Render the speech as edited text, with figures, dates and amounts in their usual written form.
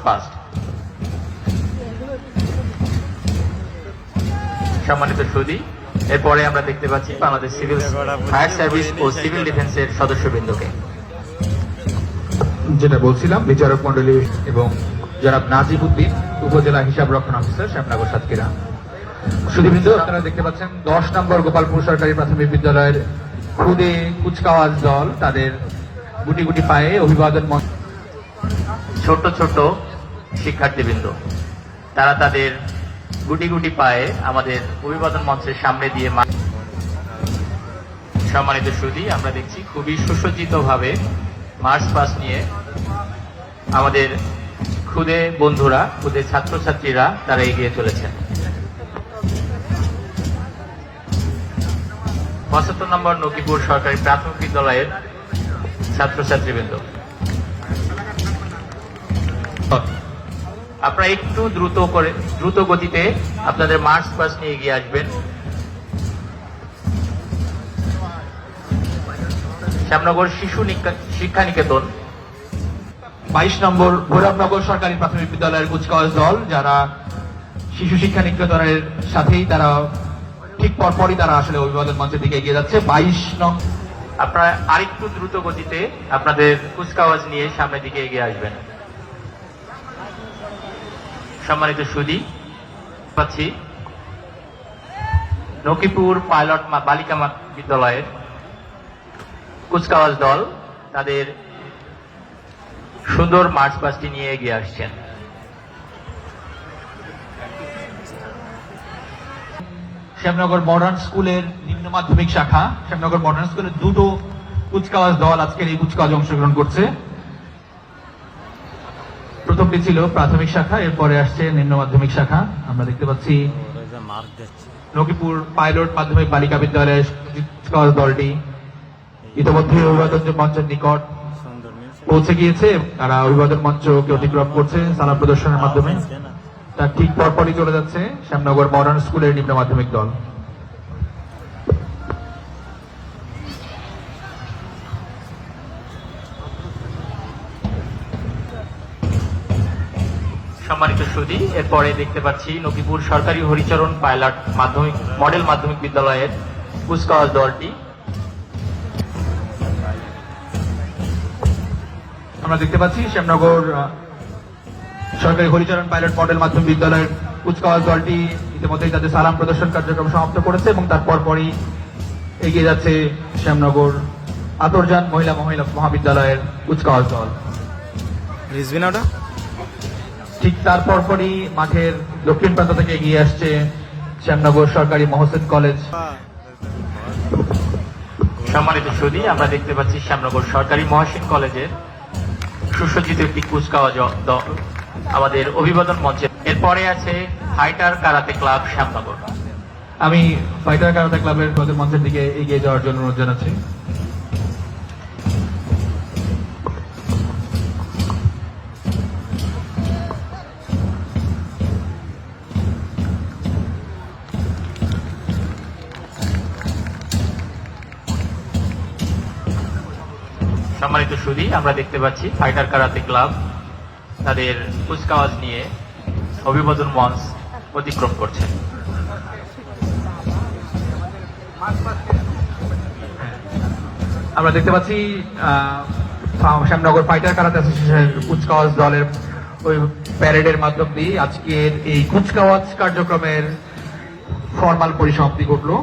Past. সম্মানিত সুধী, এরপরে আমরা দেখতে পাচ্ছি বাংলাদেশ সিভিল ফায়ার সার্ভিস ও সিভিল ডিফেন্সের সদস্যবৃন্দকে। যেটা বলছিলাম, বিচারক মন্ডলী এবং জনাব নাজিব উদ্দিন, উপজেলা হিসাব রক্ষণ অফিসার, শ্যামনগর সাতক্ষীরা। সুধীবৃন্দ, আপনারা দেখতে পাচ্ছেন 10 নম্বর গোপালপুর সরকারি প্রাথমিক বিদ্যালয়ের খুদে কুচকাওয়াজ দল তাদের গুটি গুটি পায়ে অভিবাদন। ছোট ছোট শিক্ষার্থীবৃন্দ তারা তাদের গুটি গুটি পায়ে আমাদের অভিবাদন মঞ্চের সামনে দিয়ে। সম্মানিত সুধী, আমরা দেখছি খুবই সুসজ্জিত ভাবে মার্চ পাস নিয়ে আমাদের খুদে বন্ধুরা, খুদে ছাত্রছাত্রীরা তারা এগিয়ে চলেছেন। 75 নম্বর নকিপুর সরকারি প্রাথমিক বিদ্যালয়ের ছাত্রছাত্রীবৃন্দ, আপনারা একটু দ্রুত গতিতে আপনাদের মার্চ পাস নিয়ে এগিয়ে আসবেন। শ্যামনগর শিশু শিক্ষা নিকেতন 22 নম্বর ভৈরবনগর সরকারি প্রাথমিক বিদ্যালয়ের কুচকাওয়াজ দল, যারা শিশু শিক্ষা নিকেতনের সাথেই তারা ঠিক পরপরই তারা আসলে অভিবাদন মঞ্চের দিকে এগিয়ে যাচ্ছে। 22 নং, আপনারা আরেকটু দ্রুত গতিতে আপনাদের কুচকাওয়াজ নিয়ে সামনের দিকে এগিয়ে আসবেন। সম্মানিত সুধী, পাচ্ছি নকিপুর পাইলট বালিকা বিদ্যালয়ের কুচকাওয়াজ দল তাদের সুন্দর মার্চ পাসটি নিয়ে এগিয়ে আসছেন। শ্যামনগর মডার্ন স্কুলের নিম্ন মাধ্যমিক শাখা, শ্যামনগর মডার্ন স্কুলের দুটো কুচকাওয়াজ দল আজকের এই কুচকাওয়াজে অংশগ্রহণ করছে। প্রথমটি ছিল প্রাথমিক শাখা, এরপরে আসছে নিম্ন মাধ্যমিক শাখা। আমরা দেখতে পাচ্ছি নকিপুর পাইলট মাধ্যমিক বালিকা বিদ্যালয়ের কুচকাওয়াজ দলটি ইতিমধ্যে অভিবাদন মঞ্চের নিকট পৌঁছে গিয়েছে। তারা অভিবাদন মঞ্চকে অতিক্রম করছে সালাম প্রদর্শনের মাধ্যমে। তার ঠিক পরপরই চলে যাচ্ছে শ্যামনগর মডার্ন স্কুলের নিম্ন মাধ্যমিক দল। সম্মানিত সুধী, এরপরে দেখতে পাচ্ছি নকিপুর সরকারি হরিচরণ পাইলট মডেল মাধ্যমিক বিদ্যালয়ের কুচকাওয়াজ দলটি। আমরা দেখতে পাচ্ছি শ্যামনগর সরকারি হরিচরণ পাইলট মডেল মাধ্যমিক বিদ্যালয়ের কুচকাওয়াজ দলটি ইতিমধ্যেই তাদের সালাম প্রদর্শন কার্যক্রম সমাপ্ত করেছে এবং তারপর পরই এগিয়ে যাচ্ছে শ্যামনগর আতরজান মহিলা মহাবিদ্যালয়ের কুচকাওয়াজ দল। ঠিক তারপর পরই মাঠের দক্ষিণ প্রান্ত থেকে এগিয়ে আসছে শ্যামনগর সরকারি মহসিন কলেজ। সম্মানিত সুধী, আমরা দেখতে পাচ্ছি শ্যামনগর সরকারি মহসিন কলেজের সুসজ্জিত একটি কুচকাওয়াজ দল আমাদের অভিবাদন মঞ্চে। এরপরে আছে ফাইটার কারাতে ক্লাব শ্যামনগর। আমি ফাইটার কারাতে ক্লাবের মঞ্চের দিকে এগিয়ে যাওয়ার জন্য অনুরোধ জানাচ্ছি। সম্মানিত সুধী, আমরা দেখতে পাচ্ছি ফাইটার কারাতে ক্লাব তাদের কুচকাওয়াজ নিয়ে অভিবাদন মঞ্চ অতিক্রম করছে। আমরা দেখতে পাচ্ছি শ্যামনগর ফাইটার কারাতে অ্যাসোসিয়েশনের কুচকাওয়াজ দলের ওই প্যারেডের মাধ্যম দিয়ে আজকের এই কুচকাওয়াজ কার্যক্রমের ফরমাল পরিসমাপ্তি ঘটলো।